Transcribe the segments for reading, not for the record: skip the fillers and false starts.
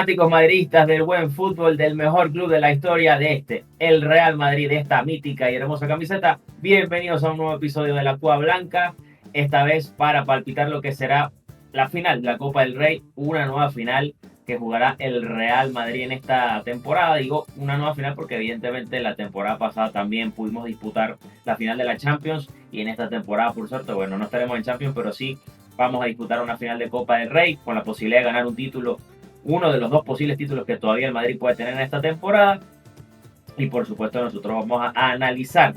Fanáticos madridistas del buen fútbol, del mejor club de la historia de el Real Madrid, de esta mítica y hermosa camiseta, bienvenidos a un nuevo episodio de La Cueva Blanca, esta vez para palpitar lo que será la final de la Copa del Rey, una nueva final que jugará el Real Madrid en esta temporada. Digo una nueva final porque evidentemente la temporada pasada también pudimos disputar la final de la Champions y en esta temporada, por suerte, bueno, no estaremos en Champions, pero sí vamos a disputar una final de Copa del Rey con la posibilidad de ganar un título, uno de los dos posibles títulos que todavía el Madrid puede tener en esta temporada. Y por supuesto nosotros vamos a analizar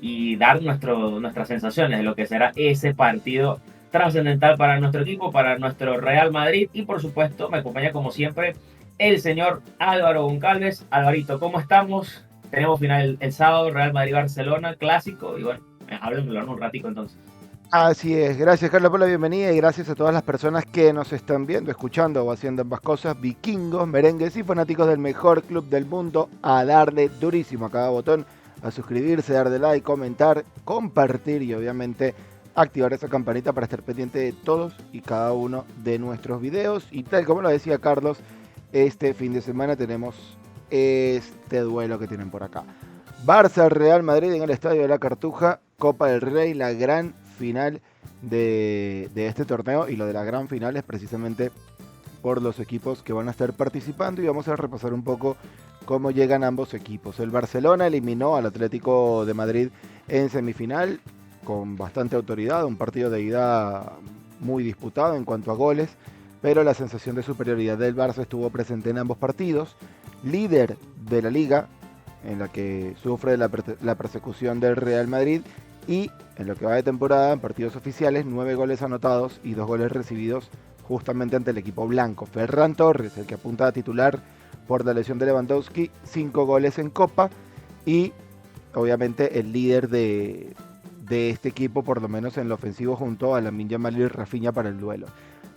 y dar nuestras sensaciones de lo que será ese partido trascendental para nuestro equipo, para nuestro Real Madrid. Y por supuesto me acompaña como siempre el señor Álvaro Goncalves. Alvarito, ¿cómo estamos? Tenemos final el sábado, Real Madrid-Barcelona, clásico. Y bueno, háblenmelo un ratico entonces. Así es, gracias Carlos por la bienvenida y gracias a todas las personas que nos están viendo, escuchando o haciendo ambas cosas, vikingos, merengues y fanáticos del mejor club del mundo, a darle durísimo a cada botón, a suscribirse, darle like, comentar, compartir y obviamente activar esa campanita para estar pendiente de todos y cada uno de nuestros videos. Y tal como lo decía Carlos, este fin de semana tenemos este duelo que tienen por acá. Barça-Real Madrid en el Estadio de la Cartuja, Copa del Rey, la gran final de este torneo, y lo de la gran final es precisamente por los equipos que van a estar participando, y vamos a repasar un poco cómo llegan ambos equipos. El Barcelona eliminó al Atlético de Madrid en semifinal con bastante autoridad, un partido de ida muy disputado en cuanto a goles, pero la sensación de superioridad del Barça estuvo presente en ambos partidos. Líder de la liga, en la que sufre la persecución del Real Madrid, y en lo que va de temporada, en partidos oficiales, 9 goles anotados y 2 goles recibidos justamente ante el equipo blanco. Ferran Torres, el que apunta a titular por la lesión de Lewandowski, 5 goles en Copa, y obviamente el líder de este equipo, por lo menos en lo ofensivo, junto a Lamine Yamal y Rafinha para el duelo.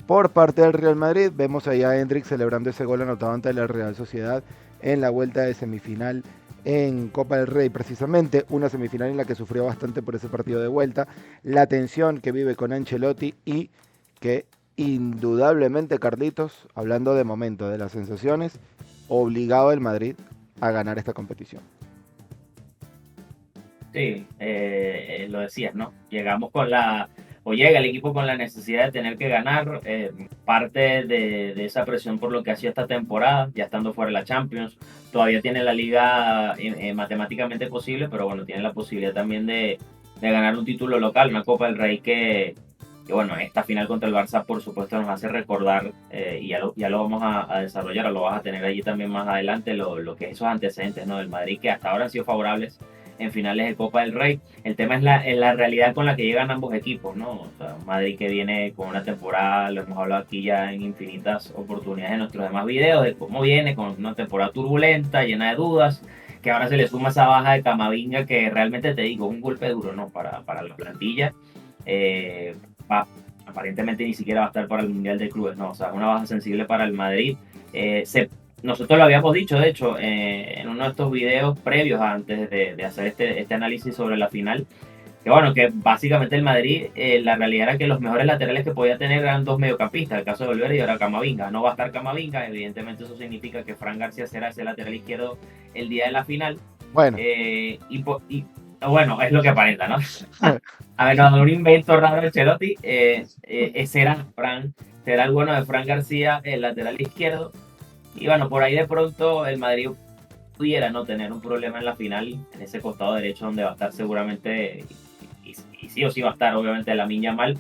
Por parte del Real Madrid, vemos allá a Hendrik celebrando ese gol anotado ante la Real Sociedad en la vuelta de semifinal en Copa del Rey, precisamente una semifinal en la que sufrió bastante por ese partido de vuelta, la tensión que vive con Ancelotti y que indudablemente, Carlitos, hablando de momento, de las sensaciones, obligado el Madrid a ganar esta competición. Sí, lo decías, ¿no? Llega el equipo con la necesidad de tener que ganar, parte de esa presión por lo que ha sido esta temporada, ya estando fuera de la Champions. Todavía tiene la liga matemáticamente posible, pero bueno, tiene la posibilidad también de ganar un título local, una Copa del Rey que bueno, esta final contra el Barça por supuesto nos hace recordar, y ya lo vamos a desarrollar, o lo vas a tener allí también más adelante, lo que es esos antecedentes, ¿no? Del Madrid, que hasta ahora han sido favorables en finales de Copa del Rey. El tema es la realidad con la que llegan ambos equipos, ¿no? O sea, un Madrid que viene con una temporada, lo hemos hablado aquí ya en infinitas oportunidades en nuestros demás videos, de cómo viene con una temporada turbulenta, llena de dudas, que ahora se le suma esa baja de Camavinga, que realmente te digo, un golpe duro, ¿no? Para la plantilla. Aparentemente ni siquiera va a estar para el Mundial de Clubes, ¿no? O sea, una baja sensible para el Madrid. Nosotros lo habíamos dicho, de hecho, en uno de estos videos previos antes de hacer este análisis sobre la final, que bueno, que básicamente el Madrid, la realidad era que los mejores laterales que podía tener eran dos mediocampistas, el caso de Valverde y ahora Camavinga. No va a estar Camavinga, evidentemente eso significa que Fran García será ese lateral izquierdo el día de la final. Bueno, Bueno, es lo que aparenta, ¿no? A ver, no, un invento raro de Ancelotti, será el bueno de Fran García, el lateral izquierdo. Y bueno, por ahí de pronto el Madrid pudiera no tener un problema en la final, en ese costado derecho donde va a estar seguramente, y sí o sí va a estar obviamente Lamine Yamal.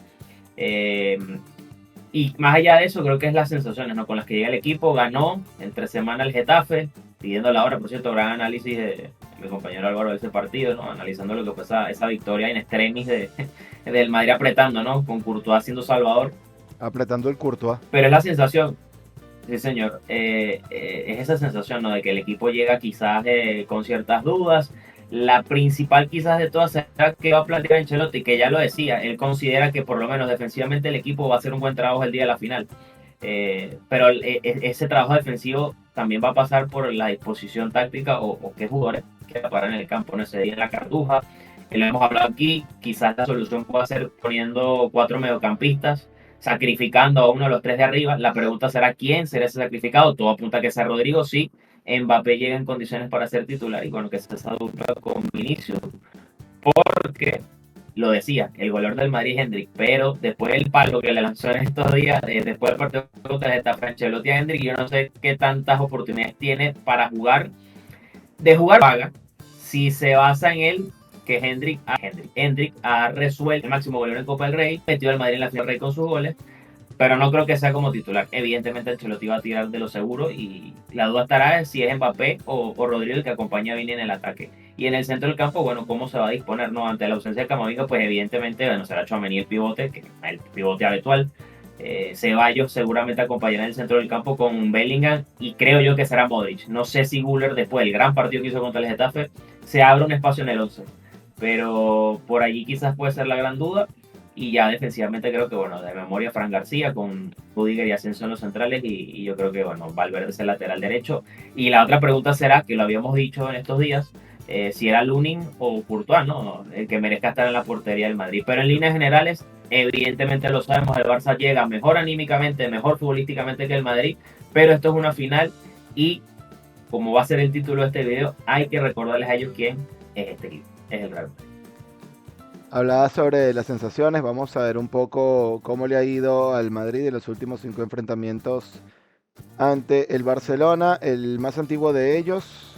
Y más allá de eso, creo que es las sensaciones, ¿no? Con las que llega el equipo. Ganó entre semana el Getafe, pidiendo la hora, por cierto, gran análisis de mi compañero Álvaro de ese partido, ¿no? Analizando lo que fue esa victoria in extremis del Madrid apretando, ¿no? Con Courtois siendo salvador. apretando el Courtois. Pero es la sensación. Sí, señor. Es esa sensación, ¿no? De que el equipo llega quizás con ciertas dudas. La principal quizás de todas será que va a plantear Ancelotti, que ya lo decía, él considera que por lo menos defensivamente el equipo va a hacer un buen trabajo el día de la final. Pero ese trabajo defensivo también va a pasar por la disposición táctica o qué jugadores que parar en el campo, no sé, en la Cartuja, que lo hemos hablado aquí, quizás la solución pueda ser poniendo 4 mediocampistas, sacrificando a uno de los tres de arriba. La pregunta será quién será ese sacrificado. Todo apunta a que sea Rodrigo, sí. Mbappé llega en condiciones para ser titular y bueno, que se esa dupla con Vinicius, porque lo decía, el goleador del Madrid es Hendrik, pero después del palo que le lanzó en estos días, después del partido contra el Getafe, Ancelotti a Hendrik, yo no sé qué tantas oportunidades tiene para jugar, de jugar paga, si se basa en él, que Hendrik ha resuelto el máximo goleador en Copa del Rey, metió al Madrid en la final del Rey con sus goles, pero no creo que sea como titular. Evidentemente Ancelotti va a tirar de lo seguro y la duda estará si es Mbappé o Rodrigo el que acompaña a Vini en el ataque. Y en el centro del campo, bueno, ¿cómo se va a disponer? No, ante la ausencia de Camavinga, pues evidentemente, bueno, será Tchouaméni el pivote, que es el pivote habitual. Ceballos seguramente acompañará en el centro del campo con Bellingham y creo yo que será Modric. No sé si Güler, después del gran partido que hizo contra el Getafe, se abre un espacio en el 11. Pero por allí quizás puede ser la gran duda. Y ya defensivamente creo que, bueno, de memoria Fran García con Rudiger y Asensio en los centrales y yo creo que, bueno, Valverde es el lateral derecho. Y la otra pregunta será, que lo habíamos dicho en estos días, si era Lunin o Courtois, ¿no? El que merezca estar en la portería del Madrid. Pero en líneas generales, evidentemente lo sabemos, el Barça llega mejor anímicamente, mejor futbolísticamente que el Madrid, pero esto es una final y como va a ser el título de este video, hay que recordarles a ellos quién es este equipo, es el Real Madrid. Hablaba sobre las sensaciones, vamos a ver un poco cómo le ha ido al Madrid en los últimos 5 enfrentamientos ante el Barcelona, el más antiguo de ellos.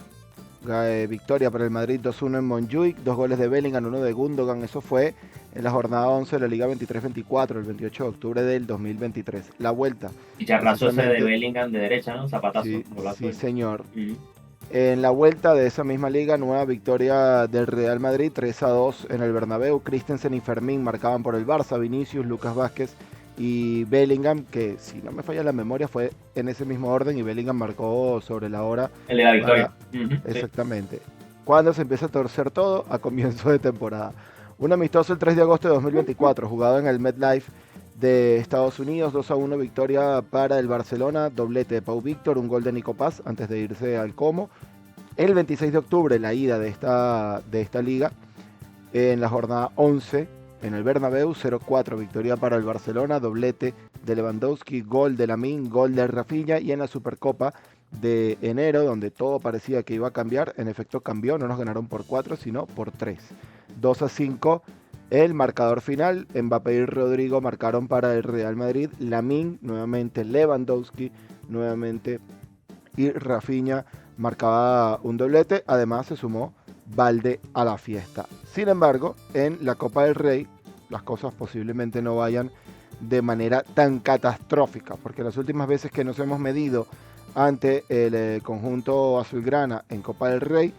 Victoria para el Madrid 2-1 en Montjuic, 2 goles de Bellingham, 1 de Gundogan, eso fue en la jornada 11 de la Liga 23-24, el 28 de octubre del 2023. La vuelta. Y charrazo ese de Bellingham de derecha, ¿no? Zapatazo. Sí, sí señor. En la vuelta de esa misma liga, nueva victoria del Real Madrid, 3-2 en el Bernabéu. Christensen y Fermín marcaban por el Barça, Vinicius, Lucas Vázquez y Bellingham, que si no me falla la memoria fue en ese mismo orden y Bellingham marcó sobre la hora. El de la victoria. Exactamente. Sí. Cuando se empieza a torcer todo, a comienzo de temporada. Un amistoso el 3 de agosto de 2024, jugado en el MetLife de Estados Unidos, 2-1 victoria para el Barcelona, doblete de Pau Víctor, un gol de Nico Paz antes de irse al Como. El 26 de octubre, la ida de esta liga, en la jornada 11, en el Bernabéu, 0-4 victoria para el Barcelona, doblete de Lewandowski, gol de Lamine, gol de Rafinha, y en la Supercopa de enero, donde todo parecía que iba a cambiar, en efecto cambió, no nos ganaron por 4, sino por 3. 2-5 el marcador final, Mbappé y Rodrigo marcaron para el Real Madrid, Lamine, nuevamente Lewandowski, nuevamente y Rafinha marcaba un doblete, además se sumó Valde a la fiesta. Sin embargo, en la Copa del Rey las cosas posiblemente no vayan de manera tan catastrófica, porque las últimas veces que nos hemos medido ante el conjunto azulgrana en Copa del Rey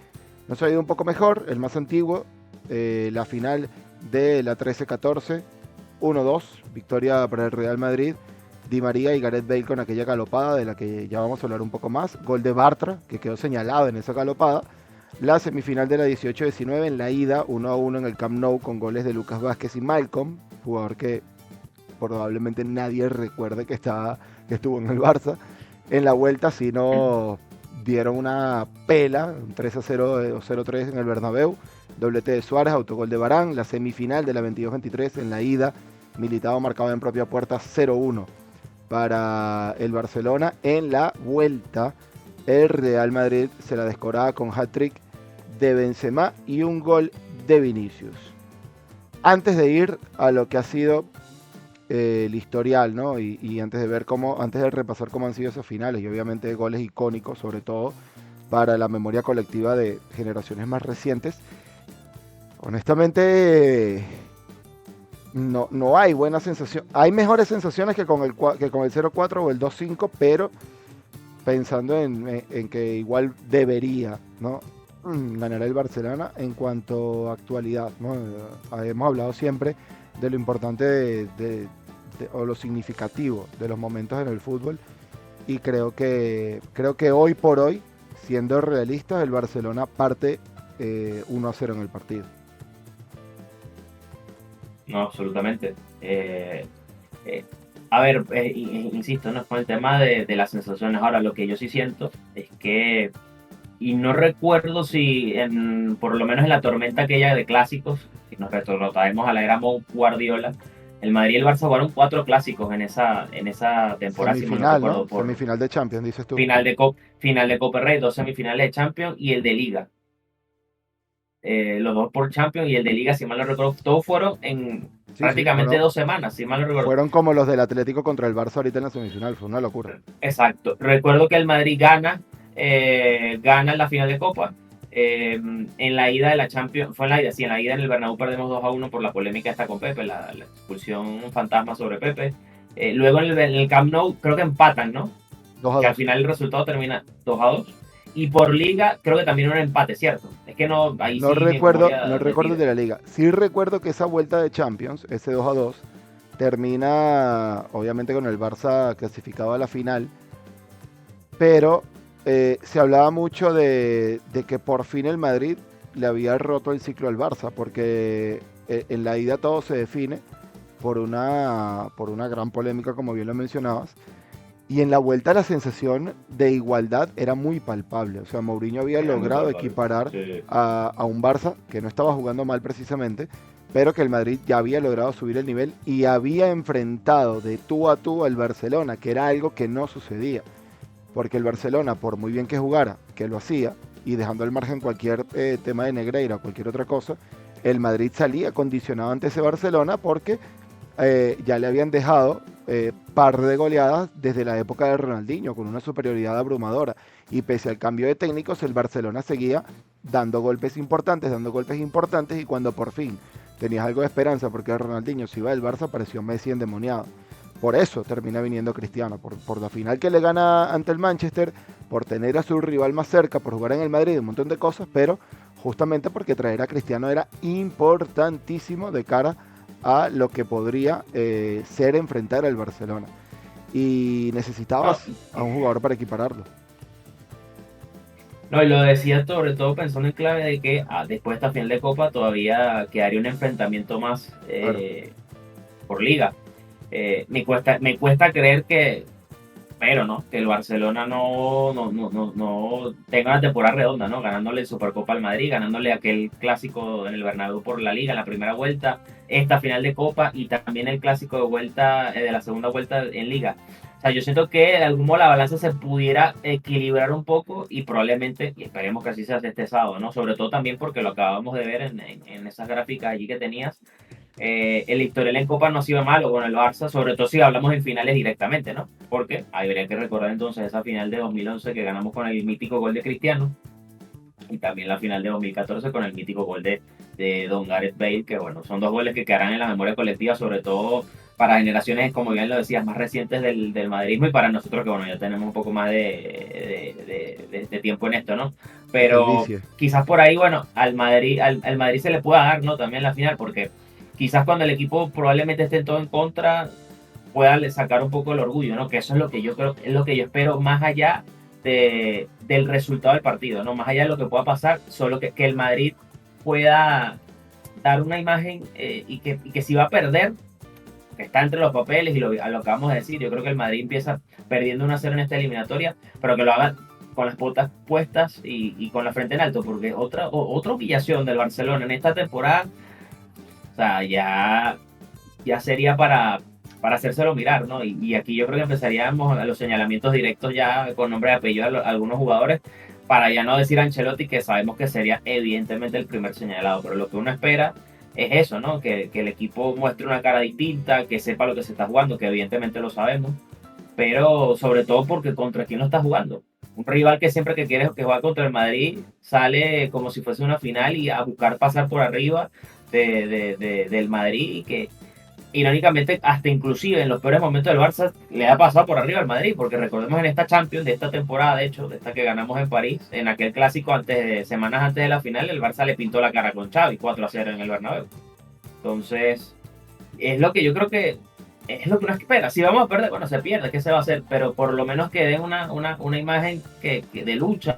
nos ha ido un poco mejor, el más antiguo, la final de la 13-14, 1-2, victoria para el Real Madrid, Di María y Gareth Bale con aquella galopada de la que ya vamos a hablar un poco más, gol de Bartra que quedó señalado en esa galopada, la semifinal de la 18-19 en la ida 1-1 en el Camp Nou con goles de Lucas Vázquez y Malcolm, jugador que probablemente nadie recuerde que estuvo en el Barça. En la vuelta sí nos dieron una pela, un 3-0 o 0-3 en el Bernabéu, doblete de Suárez, autogol de Varane, la semifinal de la 22-23 en la ida, Militao marcaba en propia puerta 0-1 para el Barcelona. En la vuelta el Real Madrid se la descoraba con hat-trick de Benzema y un gol de Vinicius. Antes de ir a lo que ha sido el historial, ¿no? Y antes de repasar cómo han sido esos finales y obviamente goles icónicos, sobre todo para la memoria colectiva de generaciones más recientes, honestamente no hay buena sensación. Hay mejores sensaciones que con el 0-4 o el 2-5, pero pensando en que igual debería, ¿no?, ganar el Barcelona en cuanto a actualidad, ¿no? Hemos hablado siempre de lo importante o lo significativo de los momentos en el fútbol y creo que hoy por hoy, siendo realistas, el Barcelona parte 1-0 en el partido. No, absolutamente. A ver, insisto, ¿no?, con el tema de las sensaciones. Ahora, lo que yo sí siento es que, y no recuerdo si por lo menos en la tormenta aquella de clásicos, si nos retrotraemos a la era Guardiola, El Madrid y el Barça jugaron 4 clásicos en esa temporada, si mal no Semifinal, ¿no? recuerdo, por Semifinal de Champions, dices tú. final de Copa Rey, 2 semifinales de Champions y el de Liga. Los dos por Champions y el de Liga, si mal no recuerdo, todos fueron en Sí, sí, prácticamente 2 semanas, si mal no recuerdo. fueron como los del Atlético contra el Barça ahorita en la semifinal, fue una locura. Exacto. Recuerdo que el Madrid gana en la final de Copa. En la ida de la Champions, fue en la ida, sí, en la ida en el Bernabéu perdemos 2-1 por la polémica esta con Pepe, la expulsión fantasma sobre Pepe. Luego en el Camp Nou creo que empatan, ¿no? 2 Que a al 2. final el resultado termina 2-2. Y por liga creo que también un empate, ¿cierto? Es que no, ahí No sí mi recuerdo, no memoria me recuerdo pide. de la liga. Sí recuerdo que esa vuelta de Champions, ese 2 a 2, termina obviamente con el Barça clasificado a la final, pero se hablaba mucho de que por fin el Madrid le había roto el ciclo al Barça, porque en la ida todo se define por una gran polémica, como bien lo mencionabas. Y en la vuelta la sensación de igualdad era muy palpable. O sea, Mourinho había Era muy logrado palpable. equiparar Sí. a un Barça que no estaba jugando mal precisamente, pero que el Madrid ya había logrado subir el nivel y había enfrentado de tú a tú al Barcelona, que era algo que no sucedía. Porque el Barcelona, por muy bien que jugara, que lo hacía, y dejando al margen cualquier tema de Negreira o cualquier otra cosa, el Madrid salía condicionado ante ese Barcelona porque ya le habían dejado par de goleadas desde la época de Ronaldinho, con una superioridad abrumadora. Y pese al cambio de técnicos, el Barcelona seguía dando golpes importantes, y cuando por fin tenías algo de esperanza, porque Ronaldinho se iba del Barça, pareció Messi endemoniado. Por eso termina viniendo Cristiano, por la final que le gana ante el Manchester, por tener a su rival más cerca, por jugar en el Madrid, un montón de cosas, pero justamente porque traer a Cristiano era importantísimo de cara a lo que podría ser enfrentar al Barcelona. Y No, necesitabas a un jugador para equipararlo. no, y lo decía sobre todo pensando en clave de que después de esta final de Copa todavía quedaría un enfrentamiento más Claro. por liga. Me cuesta creer que, pero no, que el Barcelona no tenga una temporada redonda, ¿no? Ganándole el Supercopa al Madrid, ganándole aquel clásico en el Bernabéu por la Liga en la primera vuelta, esta final de Copa y también el clásico de vuelta de la segunda vuelta en Liga. O sea, yo siento que de algún modo la balanza se pudiera equilibrar un poco y probablemente, y esperemos que así sea este sábado, ¿no? Sobre todo también porque lo acabamos de ver en esas gráficas allí que tenías, el historial en Copa no ha sido malo con el Barça, sobre todo si hablamos en finales directamente, ¿no? Porque habría que recordar entonces esa final de 2011 que ganamos con el mítico gol de Cristiano y también la final de 2014 con el mítico gol de Don Gareth Bale, que bueno, son dos goles que quedarán en la memoria colectiva, sobre todo para generaciones, como bien lo decías, más recientes del madridismo y para nosotros que bueno, ya tenemos un poco más de tiempo en esto, ¿no? Del Pero vicio. quizás por ahí, bueno, al Madrid se le pueda dar, ¿no? También la final, porque quizás cuando el equipo probablemente esté todo en contra, pueda sacar un poco el orgullo, ¿no? Que eso es lo que yo creo, es lo que yo espero más allá del resultado del partido, ¿no? Más allá de lo que pueda pasar, solo que el Madrid pueda dar una imagen y que si va a perder, que está entre los papeles y lo acabamos de decir, yo creo que el Madrid empieza perdiendo 1-0 en esta eliminatoria, pero que lo haga con las botas puestas y con la frente en alto, porque otra humillación del Barcelona en esta temporada, o sea, ya sería para hacérselo mirar, ¿no? Y aquí yo creo que empezaríamos a los señalamientos directos ya con nombre y apellido a algunos jugadores, para ya no decir Ancelotti, que sabemos que sería evidentemente el primer señalado, pero lo que uno espera es eso, ¿no? Que el equipo muestre una cara distinta, que sepa lo que se está jugando, que evidentemente lo sabemos, pero sobre todo porque contra quién lo está jugando. Un rival que siempre que quiere que juega contra el Madrid sale como si fuese una final y a buscar pasar por arriba del Madrid y que irónicamente, hasta inclusive en los peores momentos del Barça le ha pasado por arriba al Madrid, porque recordemos en esta Champions de esta temporada, de hecho, de esta que ganamos en París, en aquel clásico semanas antes de la final, el Barça le pintó la cara con Xavi, 4-0 en el Bernabéu. Entonces, es lo que yo creo que es lo que uno espera. Si vamos a perder, bueno, se pierde, ¿qué se va a hacer? Pero por lo menos que den una imagen que de lucha,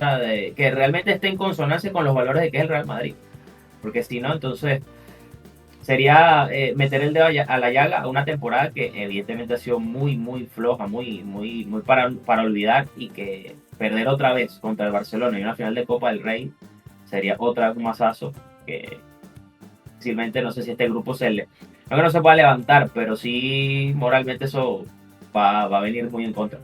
que realmente esté en consonancia con los valores de que es el Real Madrid. Porque si no, entonces sería meter el dedo a la llaga a una temporada que evidentemente ha sido muy, muy floja, muy para olvidar, y que perder otra vez contra el Barcelona y una final de Copa del Rey sería otra un masazo que difícilmente, no sé si este grupo no que no se pueda levantar, pero sí moralmente eso va a venir muy en contra.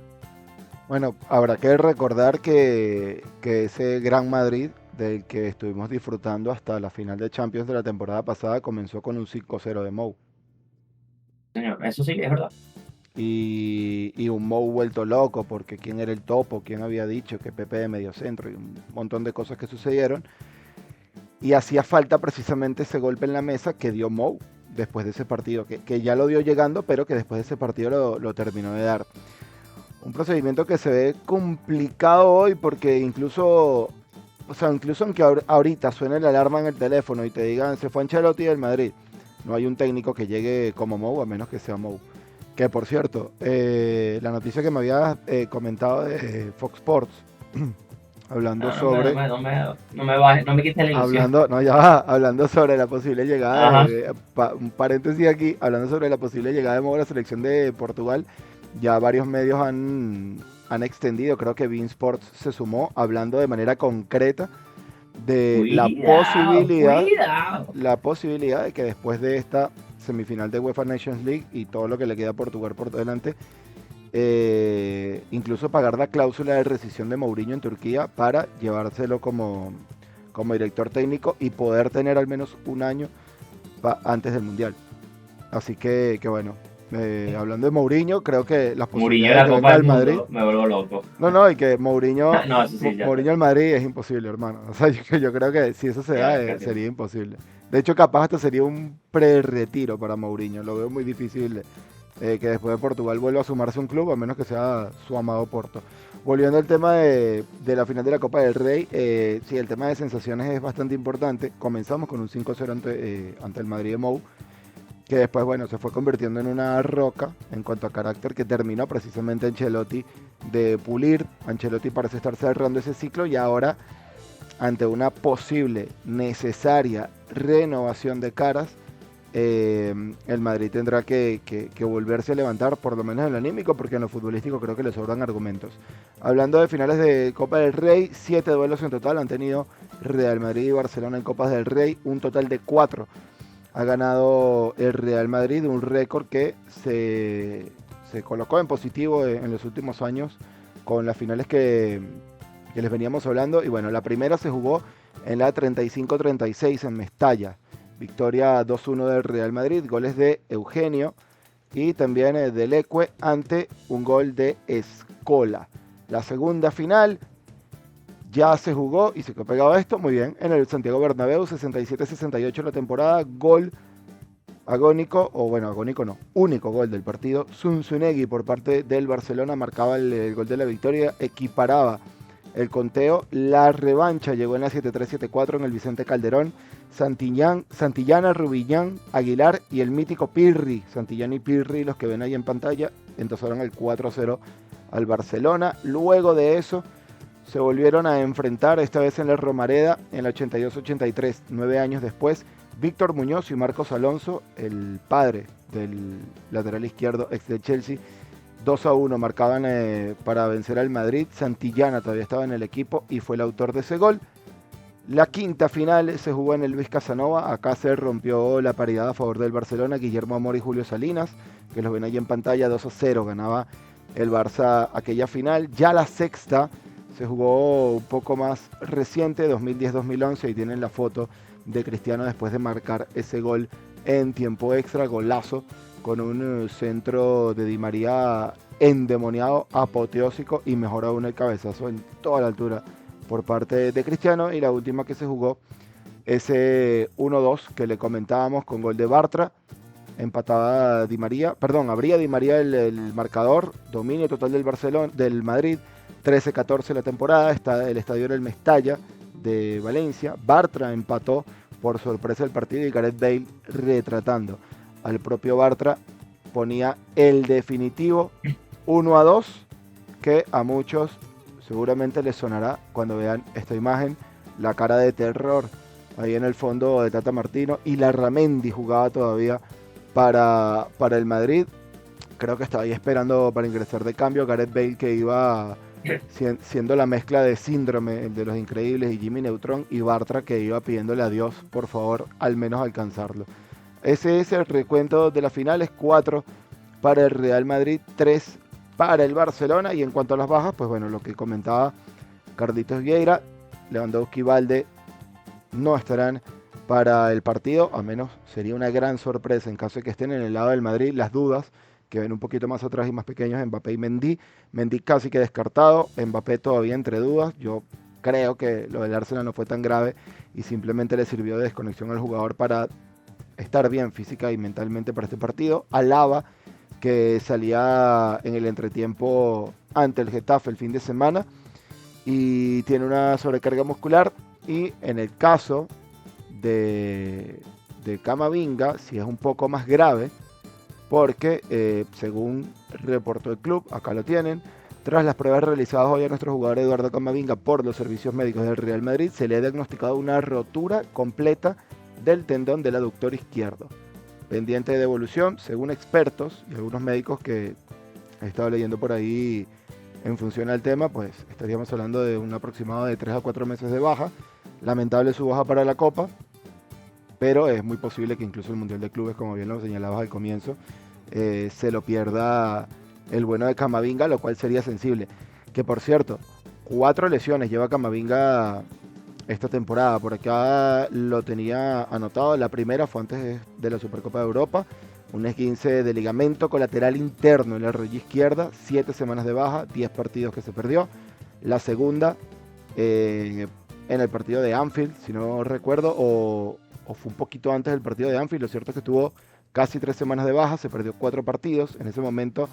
Bueno, habrá que recordar que ese Gran Madrid del que estuvimos disfrutando hasta la final de Champions de la temporada pasada comenzó con un 5-0 de Mou. Señor, eso sí es verdad. Y un Mou vuelto loco porque quién era el topo, quién había dicho que Pepe de mediocentro y un montón de cosas que sucedieron. Y hacía falta precisamente ese golpe en la mesa que dio Mou después de ese partido, que ya lo dio llegando, pero que después de ese partido lo terminó de dar. Un procedimiento que se ve complicado hoy porque incluso aunque ahorita suene la alarma en el teléfono y te digan se fue Ancelotti del Madrid, no hay un técnico que llegue como Mou a menos que sea Mou. Que por cierto, la noticia que me había comentado de Fox Sports, hablando sobre... No me quites la ilusión. Hablando sobre la posible llegada, Ajá. un paréntesis aquí, hablando sobre la posible llegada de Mou a la selección de Portugal, ya varios medios han extendido, creo que beIN Sports se sumó, hablando de manera concreta de Cuidado. la posibilidad de que después de esta semifinal de UEFA Nations League y todo lo que le queda a Portugal por delante, incluso pagar la cláusula de rescisión de Mourinho en Turquía para llevárselo como director técnico y poder tener al menos un año antes del Mundial. Así que bueno, hablando de Mourinho, creo que las Mourinho posibilidades la de que Copa venga del al Madrid... Mundo, me vuelvo loco. No, y que Mourinho, No, eso sí, ya. Mourinho al Madrid es imposible, hermano. O sea, yo creo que si eso se da, Casi. sería imposible. De hecho, capaz hasta sería un pre-retiro para Mourinho. Lo veo muy difícil que después de Portugal vuelva a sumarse a un club, a menos que sea su amado Porto. Volviendo al tema de la final de la Copa del Rey, sí, el tema de sensaciones es bastante importante. Comenzamos con un 5-0 ante el Madrid de Mou, que después, bueno, se fue convirtiendo en una roca en cuanto a carácter que terminó precisamente Ancelotti de pulir. Ancelotti parece estar cerrando ese ciclo y ahora, ante una posible, necesaria renovación de caras, el Madrid tendrá que volverse a levantar, por lo menos en lo anímico, porque en lo futbolístico creo que le sobran argumentos. Hablando de finales de Copa del Rey, 7 duelos en total han tenido Real Madrid y Barcelona en Copas del Rey, un total de 4 ha ganado el Real Madrid, un récord que se colocó en positivo en los últimos años con las finales que les veníamos hablando. Y bueno, la primera se jugó en la 35-36 en Mestalla. Victoria 2-1 del Real Madrid, goles de Eugenio y también de Leque ante un gol de Escola. La segunda final ya se jugó y se quedó pegado a esto, muy bien, en el Santiago Bernabéu, 67-68 la temporada, gol agónico, o bueno, agónico no, único gol del partido, Zunzunegui por parte del Barcelona marcaba el gol de la victoria, equiparaba el conteo, la revancha llegó en la 7-3-7-4 en el Vicente Calderón, Santillana, Rubiñán, Aguilar y el mítico Pirri, Santillana y Pirri, los que ven ahí en pantalla, endosaron el 4-0 al Barcelona. Luego de eso se volvieron a enfrentar, esta vez en la Romareda, en la 82-83, 9 años después. Víctor Muñoz y Marcos Alonso, el padre del lateral izquierdo ex de Chelsea, 2-1 marcaban para vencer al Madrid. Santillana todavía estaba en el equipo y fue el autor de ese gol. La quinta final se jugó en el Luis Casanova. Acá se rompió la paridad a favor del Barcelona. Guillermo Amor y Julio Salinas, que los ven ahí en pantalla, 2-0 ganaba el Barça aquella final. Ya la sexta se jugó un poco más reciente, 2010-2011, y tienen la foto de Cristiano después de marcar ese gol en tiempo extra, golazo, con un centro de Di María endemoniado, apoteósico, y mejor aún el cabezazo en toda la altura por parte de Cristiano. Y la última que se jugó, ese 1-2 que le comentábamos con gol de Bartra, empataba Di María, perdón, abría Di María el marcador, dominio total del Madrid, 13-14 la temporada, el estadio era el Mestalla de Valencia. Bartra empató por sorpresa el partido y Gareth Bale, retratando al propio Bartra, ponía el definitivo 1-2, que a muchos seguramente les sonará cuando vean esta imagen, la cara de terror ahí en el fondo de Tata Martino, y Larramendi jugaba todavía para el Madrid. Creo que estaba ahí esperando para ingresar de cambio. Gareth Bale, que iba siendo la mezcla de Síndrome, el de Los Increíbles, y Jimmy Neutron y Bartra, que iba pidiéndole a Dios, por favor, al menos alcanzarlo. Ese es el recuento de las finales: 4 para el Real Madrid, 3 para el Barcelona. Y en cuanto a las bajas, pues bueno, lo que comentaba Carlitos Vieira, Lewandowski y Valde no estarán para el partido, a menos sería una gran sorpresa en caso de que estén en el lado del Madrid. Las dudas que ven un poquito más atrás y más pequeños, Mbappé y Mendy. Mendy casi que descartado, Mbappé todavía entre dudas. Yo creo que lo del Arsenal no fue tan grave y simplemente le sirvió de desconexión al jugador para estar bien física y mentalmente para este partido. Alaba, que salía en el entretiempo ante el Getafe el fin de semana y tiene una sobrecarga muscular. Y en el caso de Camavinga, sí es un poco más grave, porque según reportó el club, acá lo tienen, tras las pruebas realizadas hoy a nuestro jugador Eduardo Camavinga por los servicios médicos del Real Madrid, se le ha diagnosticado una rotura completa del tendón del aductor izquierdo, pendiente de devolución, según expertos y algunos médicos que he estado leyendo por ahí en función al tema. Pues estaríamos hablando de un aproximado de 3 a 4 meses de baja. Lamentable su baja para la Copa, pero es muy posible que incluso el Mundial de Clubes, como bien lo señalabas al comienzo, se lo pierda el bueno de Camavinga, lo cual sería sensible. Que por cierto, 4 lesiones lleva Camavinga esta temporada. Por acá lo tenía anotado. La primera fue antes de la Supercopa de Europa, un esguince de ligamento colateral interno en la rodilla izquierda, 7 semanas de baja, 10 partidos que se perdió. La segunda, en el partido de Anfield, si no recuerdo, o fue un poquito antes del partido de Anfield. Lo cierto es que tuvo casi 3 semanas de baja, se perdió 4 partidos. En ese momento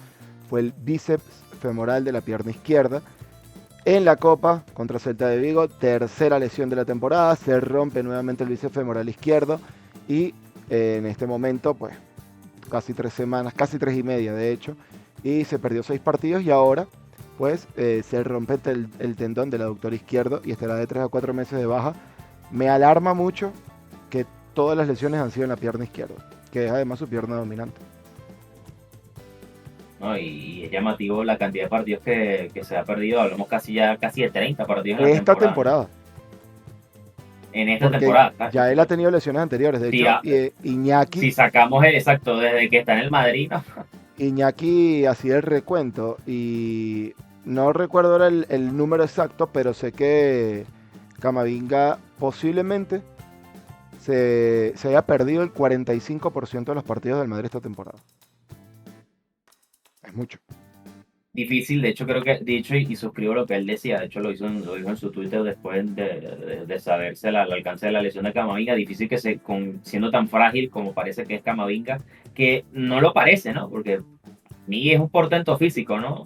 fue el bíceps femoral de la pierna izquierda. En la Copa contra Celta de Vigo, tercera lesión de la temporada, se rompe nuevamente el bíceps femoral izquierdo y en este momento pues casi 3 semanas, casi 3 y media de hecho, y se perdió 6 partidos y ahora pues se rompe el tendón del aductor izquierdo y estará de 3 a 4 meses de baja. Me alarma mucho que todas las lesiones han sido en la pierna izquierda, que es además su pierna dominante. ¿No? Y es llamativo la cantidad de partidos que se ha perdido. Hablamos casi de 30 partidos en la Esta temporada. temporada. En esta Porque temporada. ya él ha tenido lesiones anteriores. De hecho, Iñaki, si sacamos el exacto desde que está en el Madrid, ¿no? Iñaki hacía el recuento y no recuerdo ahora el número exacto, pero sé que Camavinga posiblemente se haya perdido el 45% de los partidos del Madrid esta temporada. Es mucho. Difícil, de hecho creo que, y suscribo lo que él decía, de hecho lo hizo en su Twitter después de saberse el alcance de la lesión de Camavinga. Difícil que siendo tan frágil como parece que es Camavinga, que no lo parece, ¿no? Porque Miguel es un portento físico, ¿no?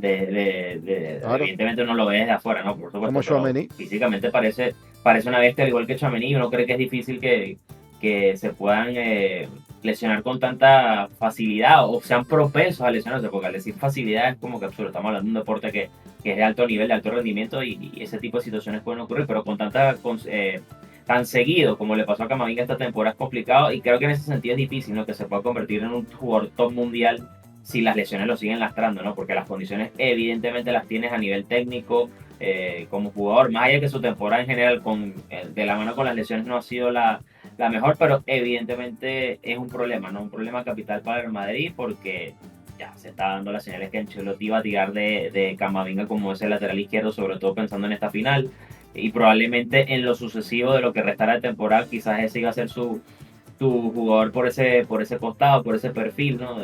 Claro. Evidentemente uno lo ve desde afuera, ¿no? Por supuesto, Como Tchouaméni. físicamente parece una bestia, al igual que Tchouaméni. Uno cree que es difícil que se puedan lesionar con tanta facilidad o sean propensos a lesionarse, porque al decir facilidad es como que absurdo. Estamos hablando de un deporte que es de alto nivel, de alto rendimiento y ese tipo de situaciones pueden ocurrir, pero tan seguido como le pasó a Camavinga esta temporada es complicado, y creo que en ese sentido es difícil, ¿no? Que se pueda convertir en un jugador top mundial si las lesiones lo siguen lastrando, ¿no? Porque las condiciones evidentemente las tienes a nivel técnico, como jugador, más allá de que su temporada en general de la mano con las lesiones no ha sido la mejor, pero evidentemente es un problema, ¿no? Un problema capital para el Madrid, porque ya se está dando las señales que Ancelotti iba a tirar de Camavinga como ese lateral izquierdo, sobre todo pensando en esta final, y probablemente en lo sucesivo de lo que restará de temporada, quizás ese iba a ser su jugador por ese costado, por ese perfil, ¿no?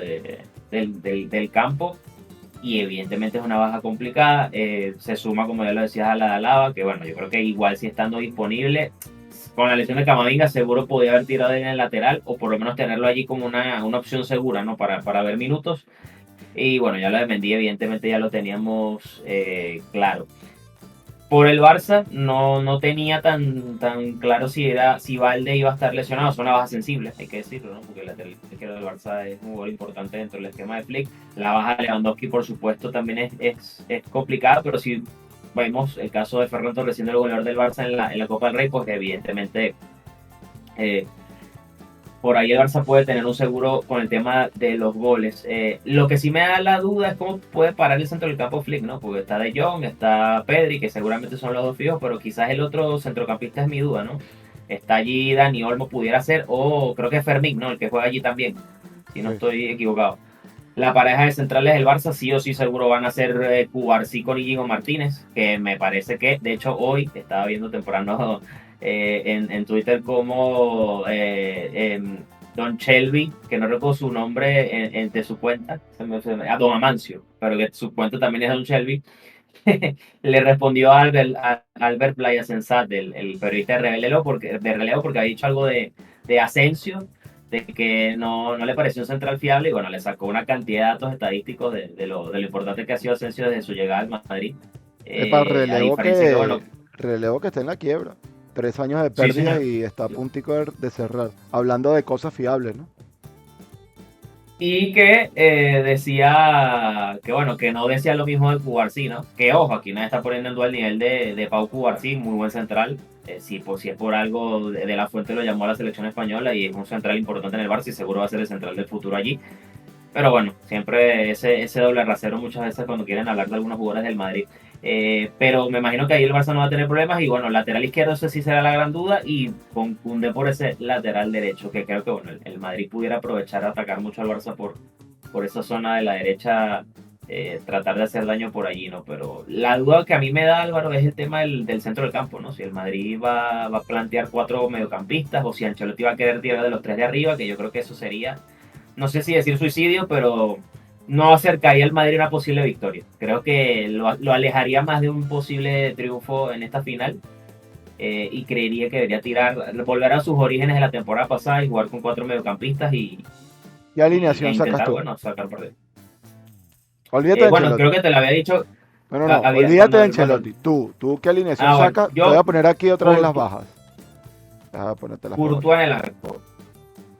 del campo. Y evidentemente es una baja complicada. Se suma, como ya lo decías, a la de Alaba, que bueno, yo creo que igual si estando disponible, con la lesión de Camavinga seguro podía haber tirado en el lateral, o por lo menos tenerlo allí como una opción segura, ¿no? Para ver minutos. Y bueno, ya lo de Mendy evidentemente ya lo teníamos claro. Por el Barça no tenía tan claro si Valde iba a estar lesionado. Es una baja sensible, hay que decirlo, ¿no? Porque el lateral izquierdo del Barça es un jugador importante dentro del esquema de Flick. La baja de Lewandowski, por supuesto, también es complicada, pero si vemos el caso de Ferran Torres siendo el goleador del Barça en la Copa del Rey, pues evidentemente por ahí el Barça puede tener un seguro con el tema de los goles. Lo que sí me da la duda es cómo puede parar el centro del campo Flick, ¿no? Porque está De Jong, está Pedri, que seguramente son los dos fijos, pero quizás el otro centrocampista es mi duda, ¿no? Está allí Dani Olmo, pudiera ser, o creo que es Fermín, ¿no? El que juega allí también, si no Sí. estoy equivocado. La pareja de centrales del Barça sí o sí seguro van a ser Cubarsí con Íñigo Martínez, que me parece que, de hecho, hoy estaba viendo temprano en Twitter como Don Shelby, que no recuerdo su nombre de su cuenta, Don Amancio, pero que su cuenta también es Don Shelby, le respondió a Albert Playa Sensat, el periodista de relevo, porque ha dicho algo de Asensio, de que no le pareció un central fiable, y bueno, le sacó una cantidad de datos estadísticos de lo importante que ha sido Asensio desde su llegada al Madrid. Epa, A diferencia que, bueno, relevo que está en la quiebra. 3 años de sí, pérdidas señor. y está a puntico de cerrar. Hablando de cosas fiables, ¿no? Y que decía que, bueno, que no decía lo mismo de Cubarsí, ¿no? Que, ojo, aquí nadie está poniendo en duda el nivel de Pau Cubarsí, muy buen central. Si es por algo, de la Fuente lo llamó a la selección española y es un central importante en el Barça y seguro va a ser el central del futuro allí. Pero bueno, siempre ese doble rasero muchas veces cuando quieren hablar de algunos jugadores del Madrid. Pero me imagino que ahí el Barça no va a tener problemas y bueno, lateral izquierdo ese sí será la gran duda y con Koundé por ese lateral derecho, que creo que bueno, el Madrid pudiera aprovechar a atacar mucho al Barça por esa zona de la derecha, tratar de hacer daño por allí, ¿no? Pero la duda que a mí me da, Álvaro, es el tema del centro del campo, ¿no? Si el Madrid va a plantear 4 mediocampistas o si Ancelotti va a querer tirar de los 3 de arriba, que yo creo que eso sería, no sé si decir suicidio, pero no acercaría al Madrid a una posible victoria. Creo que lo alejaría más de un posible triunfo en esta final, y creería que debería volver a sus orígenes de la temporada pasada y jugar con 4 mediocampistas ¿Qué e alineación sacas intentar, tú? bueno, sacar por él. Olvídate de Bueno, creo Ancelotti. que te lo había dicho. No, no, no. Había, Olvídate de bueno, Ancelotti. Tú qué alineación bueno, sacas. Te voy yo, a poner aquí otra vez las Courtois bajas. Déjame ponértelas por acá. Courtois en el arco.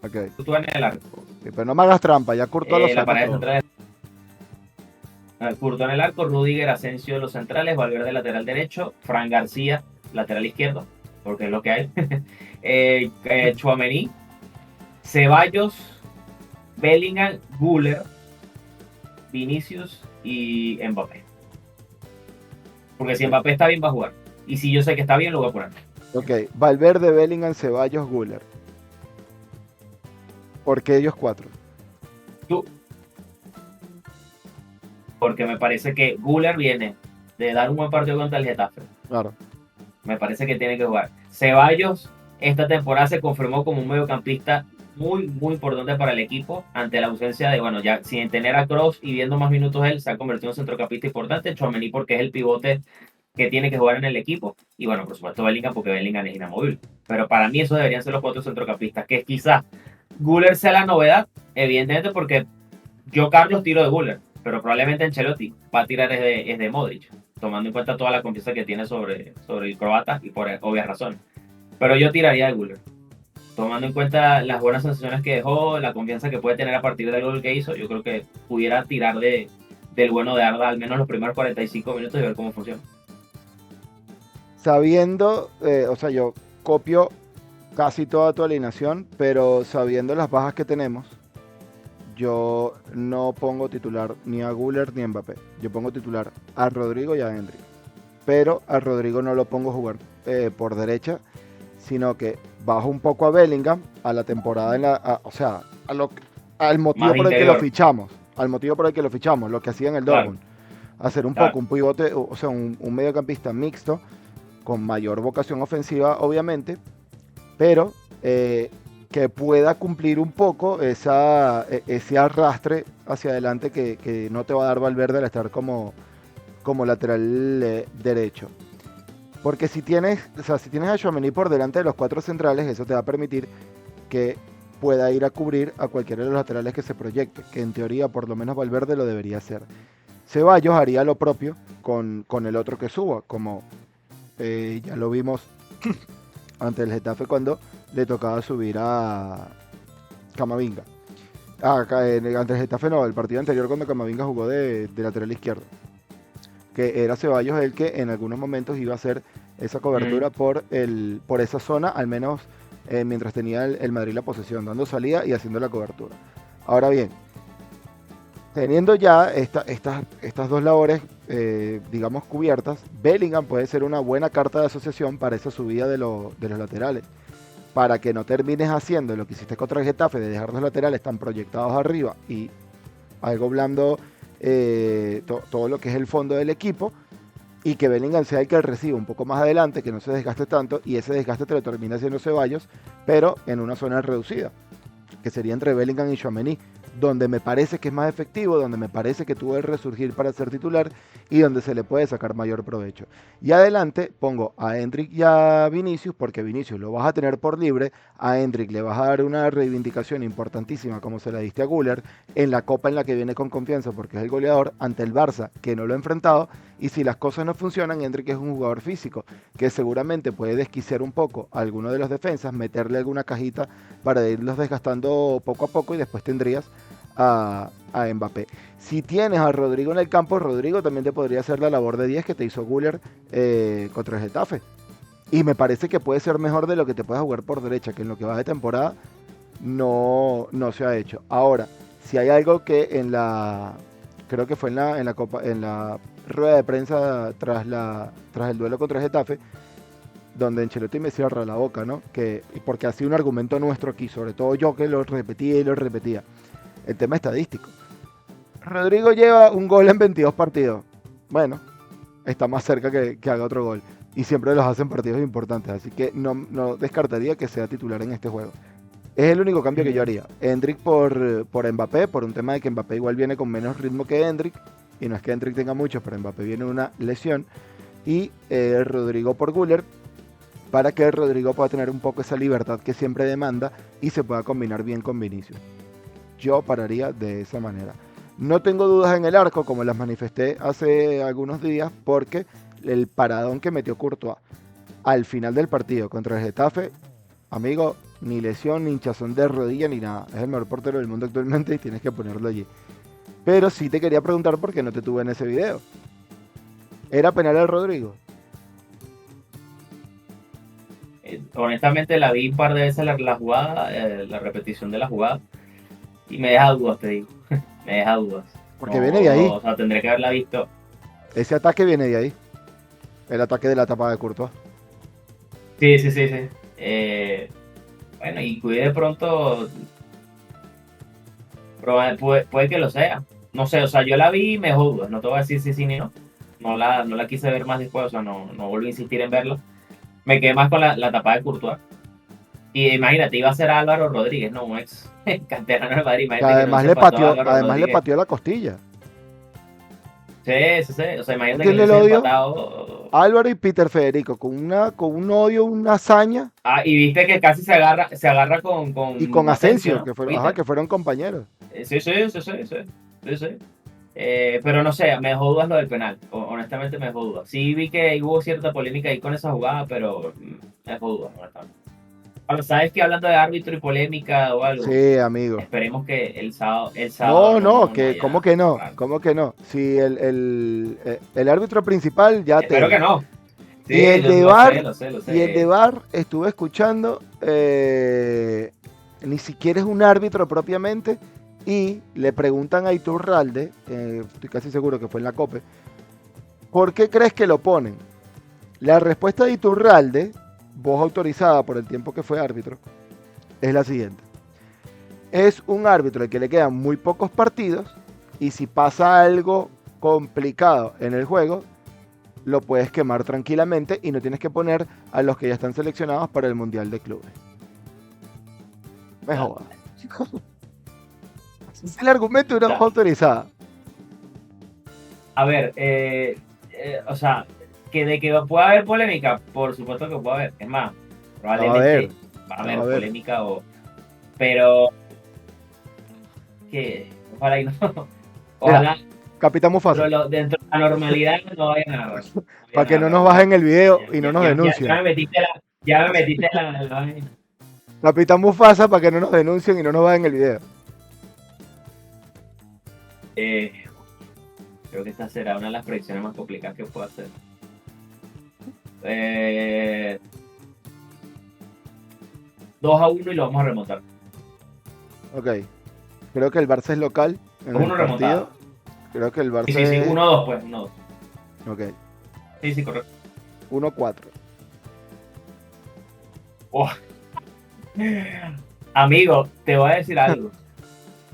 Ok. Courtois en el arco. Sí, pero no me hagas trampa, ya Courtois lo La sacas pared todo. central. Courtois en el arco, Rudiger, Asensio los centrales, Valverde lateral derecho, Fran García lateral izquierdo, porque es lo que hay. Tchouaméni, Ceballos, Bellingham, Güler, Vinicius y Mbappé. Porque si Ok. Mbappé está bien va a jugar. Y si yo sé que está bien, lo voy a poner. Ok. Valverde, Bellingham, Ceballos, Guller. ¿Por qué ellos 4? Tú, porque me parece que Güler viene de dar un buen partido contra el Getafe. Claro. Me parece que tiene que jugar. Ceballos esta temporada se confirmó como un mediocampista muy, muy importante para el equipo ante la ausencia de, bueno, ya sin tener a Kroos y viendo más minutos él, se ha convertido en un centrocampista importante. Tchouaméni porque es el pivote que tiene que jugar en el equipo. Y bueno, por supuesto Bellingham porque Bellingham es inamovible. Pero para mí esos deberían ser los 4 centrocampistas, que quizás Güler sea la novedad, evidentemente porque yo, Carlos, tiro de Güler, pero probablemente Ancelotti va a tirar es de Modric, tomando en cuenta toda la confianza que tiene sobre el croata y por obvias razones. Pero yo tiraría de Güler, tomando en cuenta las buenas sensaciones que dejó, la confianza que puede tener a partir del gol que hizo. Yo creo que pudiera tirar del bueno de Arda al menos los primeros 45 minutos y ver cómo funciona. Sabiendo, o sea, yo copio casi toda tu alineación, pero sabiendo las bajas que tenemos, yo no pongo titular ni a Guller ni a Mbappé. Yo pongo titular a Rodrigo y a Henry. Pero a Rodrigo no lo pongo a jugar por derecha, sino que bajo un poco a Bellingham a la temporada, o sea, al motivo Más por el que lo interior, fichamos. Al motivo por el que lo fichamos, lo que hacía en el claro, Dortmund. Hacer un poco claro. un pivote, o sea, un mediocampista mixto, con mayor vocación ofensiva, obviamente, pero que pueda cumplir un poco ese arrastre hacia adelante que no te va a dar Valverde al estar como lateral derecho. Porque si tienes, o sea, si tienes a Tchouaméni por delante de los 4 centrales, eso te va a permitir que pueda ir a cubrir a cualquiera de los laterales que se proyecte, que en teoría por lo menos Valverde lo debería hacer. Ceballos haría lo propio con el otro que suba, como ya lo vimos ante el Getafe cuando le tocaba subir a Camavinga. Ante el Getafe no, el partido anterior cuando Camavinga jugó de lateral izquierdo. Que era Ceballos el que en algunos momentos iba a hacer esa cobertura por esa zona, al menos mientras tenía el Madrid la posesión, dando salida y haciendo la cobertura. Ahora bien, teniendo ya estas dos labores, digamos, cubiertas, Bellingham puede ser una buena carta de asociación para esa subida de los laterales. Para que no termines haciendo lo que hiciste contra el Getafe, de dejar los laterales tan proyectados arriba y algo blando todo lo que es el fondo del equipo, y que Bellingham sea el que reciba un poco más adelante, que no se desgaste tanto, y ese desgaste te lo termina haciendo Ceballos, pero en una zona reducida, que sería entre Bellingham y Tchouaméni, donde me parece que es más efectivo, donde me parece que tuvo el resurgir para ser titular y donde se le puede sacar mayor provecho. Y adelante pongo a Endrick y a Vinicius, porque Vinicius lo vas a tener por libre, a Endrick le vas a dar una reivindicación importantísima como se la diste a Güler en la copa en la que viene con confianza porque es el goleador ante el Barça que no lo ha enfrentado, y si las cosas no funcionan, Endrick es un jugador físico que seguramente puede desquiciar un poco a alguno de los defensas, meterle alguna cajita para irlos desgastando poco a poco, y después tendrías a Mbappé. Si tienes a Rodrigo en el campo, Rodrigo también te podría hacer la labor de 10 que te hizo Güler contra el Getafe. Y me parece que puede ser mejor de lo que te puedas jugar por derecha, que en lo que va de temporada no se ha hecho. Ahora, si hay algo que creo que fue en la Copa, en la rueda de prensa tras el duelo contra el Getafe, donde Ancelotti me cierra la boca, ¿no? Porque ha sido un argumento nuestro aquí, sobre todo yo que lo repetía y lo repetía. El tema estadístico. Rodrigo lleva un gol en 22 partidos. Bueno, está más cerca que haga otro gol. Y siempre los hacen partidos importantes. Así que no descartaría que sea titular en este juego. Es el único cambio que yo haría. Endrick por Mbappé, por un tema de que Mbappé igual viene con menos ritmo que Endrick. Y no es que Endrick tenga mucho, pero Mbappé viene una lesión. Y Rodrigo por Güler, para que Rodrigo pueda tener un poco esa libertad que siempre demanda y se pueda combinar bien con Vinicius. Yo pararía de esa manera. No tengo dudas en el arco, como las manifesté hace algunos días, porque el paradón que metió Courtois al final del partido contra el Getafe, amigo, ni lesión, ni hinchazón de rodilla, ni nada. Es el mejor portero del mundo actualmente y tienes que ponerlo allí. Pero sí te quería preguntar por qué no te tuve en ese video. ¿Era penal al Rodrigo? Honestamente la vi un par de veces la jugada, la repetición de la jugada, y me deja dudas, te digo. Me deja dudas. Porque viene de ahí. O sea, tendré que haberla visto. Ese ataque viene de ahí. El ataque de la tapa de Courtois. Sí, sí, sí, sí. Bueno, y cuide de pronto, puede que lo sea. No sé, o sea, yo la vi y me dejó dudas. No te voy a decir si sí ni no. No la quise ver más después, o sea, no volví a insistir en verla. Me quedé más con la tapada de Courtois. Y imagínate, iba a ser Álvaro Rodríguez, no, un ex canterano de Madrid. Que Imagínate que no se pasó a Álvaro además le Rodríguez. pateó la costilla. Sí, sí, sí. O sea, ¿No imagínate que entiende le el hubiese odio? empatado. Álvaro y Peter Federico, con un odio, una hazaña, Ah, y viste que casi se agarra y con Asensio, Asensio, ¿no? ¿Viste? que fueron compañeros. Sí, sí, sí, sí, sí, sí, sí. Pero no sé, me dejó dudas lo del penal. Honestamente me dejó dudas. Sí vi que hubo cierta polémica ahí con esa jugada, pero me dejó dudas, honestamente. Ahora, ¿sabes que hablando de árbitro y polémica o algo? Sí, amigo. Esperemos que el sábado No, no que, ¿cómo haya que no? raro. ¿Cómo que no? Si el árbitro principal ya Espero que tela. no. Y Sí, el de lo sé, VAR, lo sé, lo y el de sé. VAR estuve escuchando, ni siquiera es un árbitro propiamente, y le preguntan a Iturralde, estoy casi seguro que fue en la COPE, ¿por qué crees que lo ponen? La respuesta de Iturralde, voz autorizada por el tiempo que fue árbitro, es la siguiente. Es un árbitro al que le quedan muy pocos partidos, y si pasa algo complicado en el juego, lo puedes quemar tranquilamente y no tienes que poner a los que ya están seleccionados para el Mundial de Clubes. Me joda. Es el argumento de una voz Da. autorizada. A ver, o sea, que de que pueda haber polémica, por supuesto que puede haber. Es más, La va a ver, probablemente va a la va a haber ver. polémica, pero que ojalá y no. Mira, Ojalá, Capitán pero Mufasa, dentro de la normalidad no vaya nada. No vaya para que nada no nos raro. bajen el video Ya, y no ya, nos ya, ya denuncien. me metiste la vaina. Capitán Mufasa, para que no nos denuncien y no nos bajen el video. Eh, Creo que esta será una de las predicciones más complicadas que puedo hacer. Eh, 2-1 y lo vamos a remontar. Ok. Creo que el Barça es local en el 2-1 remontado. partido. Creo que el Barça Sí, 1-2 pues, 1-2. Ok. Sí, correcto. 1-4. Oh. Amigo, te voy a decir algo.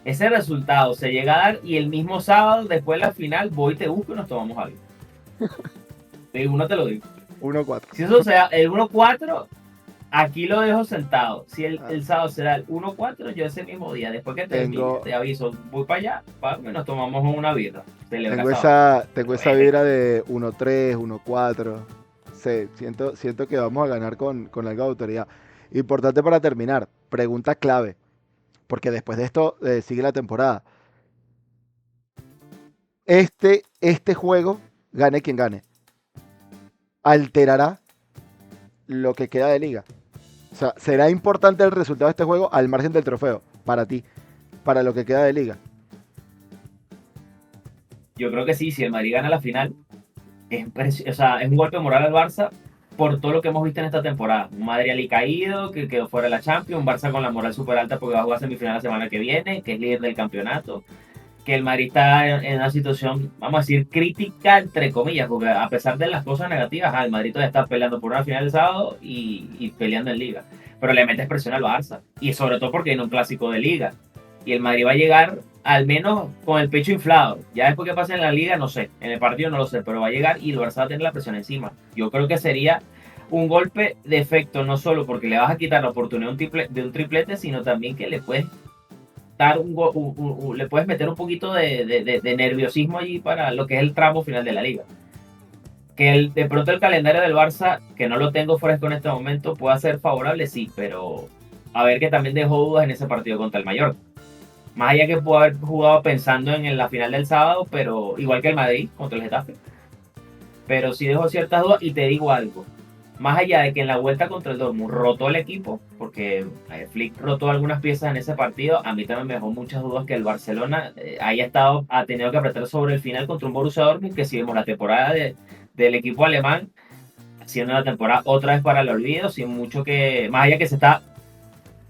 Ese resultado se llega a dar y el mismo sábado, después de la final, voy y te busco y nos tomamos algo. Uno te lo digo. 1-4. Si eso sea el 1-4, aquí lo dejo sentado. Si el sábado será el 1-4, yo ese mismo día, después que te aviso, voy para allá, y nos tomamos una birra. Tengo esa vibra de 1-3, 1-4. Sí, siento que vamos a ganar con algo de autoridad. Importante para terminar, pregunta clave, porque después de esto sigue la temporada. Este juego, gane quien gane, alterará lo que queda de liga. O sea, será importante el resultado de este juego al margen del trofeo, para ti, para lo que queda de liga. Yo creo que sí, si el Madrid gana la final, es un golpe moral al Barça por todo lo que hemos visto en esta temporada. Un Madrid alicaído, que quedó fuera de la Champions, un Barça con la moral súper alta porque va a jugar semifinal la semana que viene, que es líder del campeonato, que el Madrid está en una situación, vamos a decir, crítica, entre comillas, porque a pesar de las cosas negativas, el Madrid todavía está peleando por una final de sábado y peleando en Liga. Pero le metes presión al Barça, y sobre todo porque viene un clásico de Liga. Y el Madrid va a llegar al menos con el pecho inflado. Ya después que pase en la Liga, no sé. En el partido no lo sé, pero va a llegar y el Barça va a tener la presión encima. Yo creo que sería un golpe de efecto, no solo porque le vas a quitar la oportunidad de un triplete, sino también que le puedes dar le puedes meter un poquito de nerviosismo allí para lo que es el tramo final de la liga. Que de pronto el calendario del Barça, que no lo tengo fresco en este momento, pueda ser favorable, sí, pero a ver, que también dejó dudas en ese partido contra el Mallorca. Más allá que pudo haber jugado pensando en la final del sábado, pero igual que el Madrid contra el Getafe. Pero sí dejó ciertas dudas y te digo algo. Más allá de que en la vuelta contra el Dortmund rotó el equipo, porque Flick rotó algunas piezas en ese partido, a mí también me dejó muchas dudas que el Barcelona ha tenido que apretar sobre el final contra un Borussia Dortmund, que si vemos la temporada del equipo alemán, siendo la temporada otra vez para el olvido, sin mucho que, más allá que se está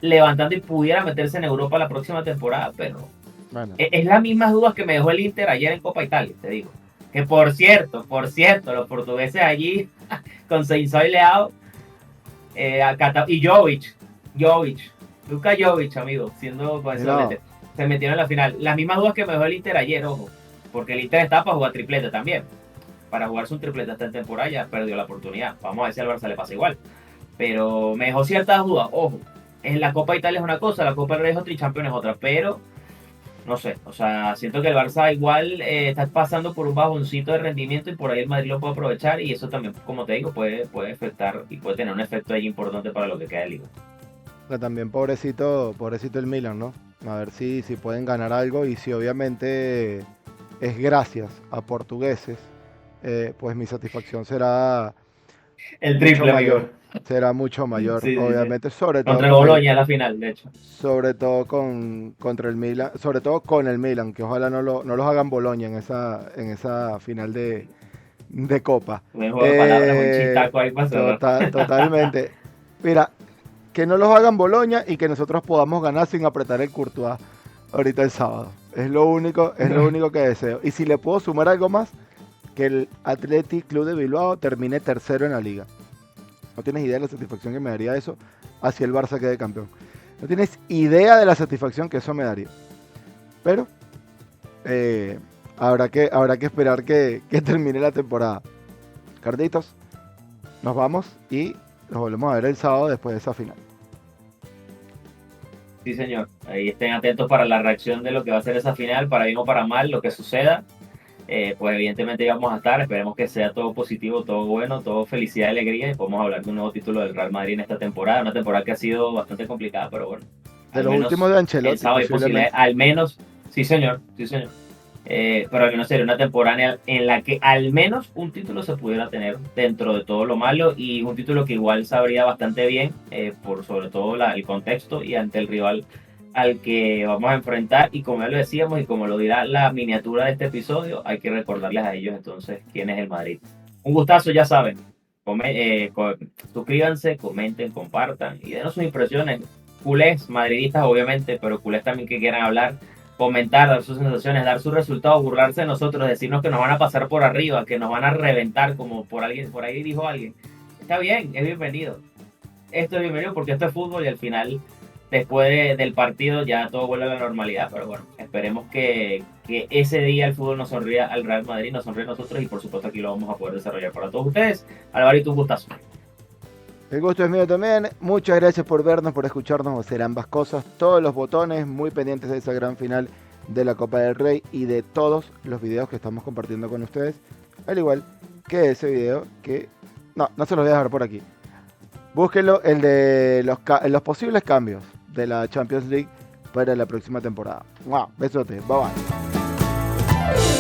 levantando y pudiera meterse en Europa la próxima temporada, pero bueno, es las mismas dudas que me dejó el Inter ayer en Copa Italia, te digo. Que por cierto, los portugueses allí con Seinsó y Leao y Jovic, Luka Jovic, amigo, siendo se metieron en la final. Las mismas dudas que me dejó el Inter ayer, ojo, porque el Inter está para jugar triplete también. Para jugarse un triplete esta temporada ya perdió la oportunidad. Vamos a ver si al Barça le pasa igual. Pero me dejó ciertas dudas, ojo. En la Copa Italia es una cosa, la Copa del Rey es otra y Champions es otra, pero no sé, o sea, siento que el Barça igual está pasando por un bajoncito de rendimiento y por ahí el Madrid lo puede aprovechar y eso también, como te digo, puede afectar y puede tener un efecto ahí importante para lo que queda de liga. Pero también pobrecito el Milan, ¿no? A ver si pueden ganar algo y si obviamente es gracias a portugueses, pues mi satisfacción será el triple mayor. Será mucho mayor, sí, obviamente, sí. Sobre todo contra el Boloña en la final, de hecho. Sobre todo contra el Milan, sobre todo con el Milan, que ojalá no los hagan Boloña en esa final de Copa. Totalmente. Mira, que no los hagan Boloña y que nosotros podamos ganar sin apretar el Courtois ahorita el sábado. Es lo único que deseo. Y si le puedo sumar algo más, que el Athletic Club de Bilbao termine tercero en la liga. No tienes idea de la satisfacción que me daría eso hacia el Barça quede campeón. No tienes idea de la satisfacción que eso me daría. Pero habrá que esperar que termine la temporada. Carditos, nos vamos y nos volvemos a ver el sábado después de esa final. Sí, señor. Ahí estén atentos para la reacción de lo que va a ser esa final, para bien o para mal, lo que suceda. Pues evidentemente íbamos a estar, esperemos que sea todo positivo, todo bueno, todo felicidad y alegría y podemos hablar de un nuevo título del Real Madrid en esta temporada, una temporada que ha sido bastante complicada, pero bueno. De los últimos de Ancelotti. El sábado hay posibilidad, al menos, sí señor. Pero al menos sería una temporada en la que al menos un título se pudiera tener dentro de todo lo malo y un título que igual sabría bastante bien, por sobre todo el contexto y ante el rival al que vamos a enfrentar, y como ya lo decíamos y como lo dirá la miniatura de este episodio, hay que recordarles a ellos entonces quién es el Madrid. Un gustazo, ya saben. suscríbanse, comenten, compartan y denos sus impresiones. Culés, madridistas obviamente, pero culés también que quieran hablar, comentar, dar sus sensaciones, dar sus resultados, burlarse de nosotros, decirnos que nos van a pasar por arriba, que nos van a reventar como por ahí dijo alguien. Está bien, es bienvenido. Esto es bienvenido porque esto es fútbol y al final, después del partido, ya todo vuelve a la normalidad. Pero bueno, esperemos que ese día el fútbol nos sonría al Real Madrid, nos sonríe a nosotros y por supuesto aquí lo vamos a poder desarrollar para todos ustedes. Alvarito, un gustazo. El gusto es mío también. Muchas gracias por vernos, por escucharnos o hacer ambas cosas. Todos los botones, muy pendientes de esa gran final de la Copa del Rey y de todos los videos que estamos compartiendo con ustedes. Al igual que ese video que... No se los voy a dejar por aquí. Búsquenlo, el de los posibles cambios de la Champions League para la próxima temporada. ¡Wow! Besote. Bye bye.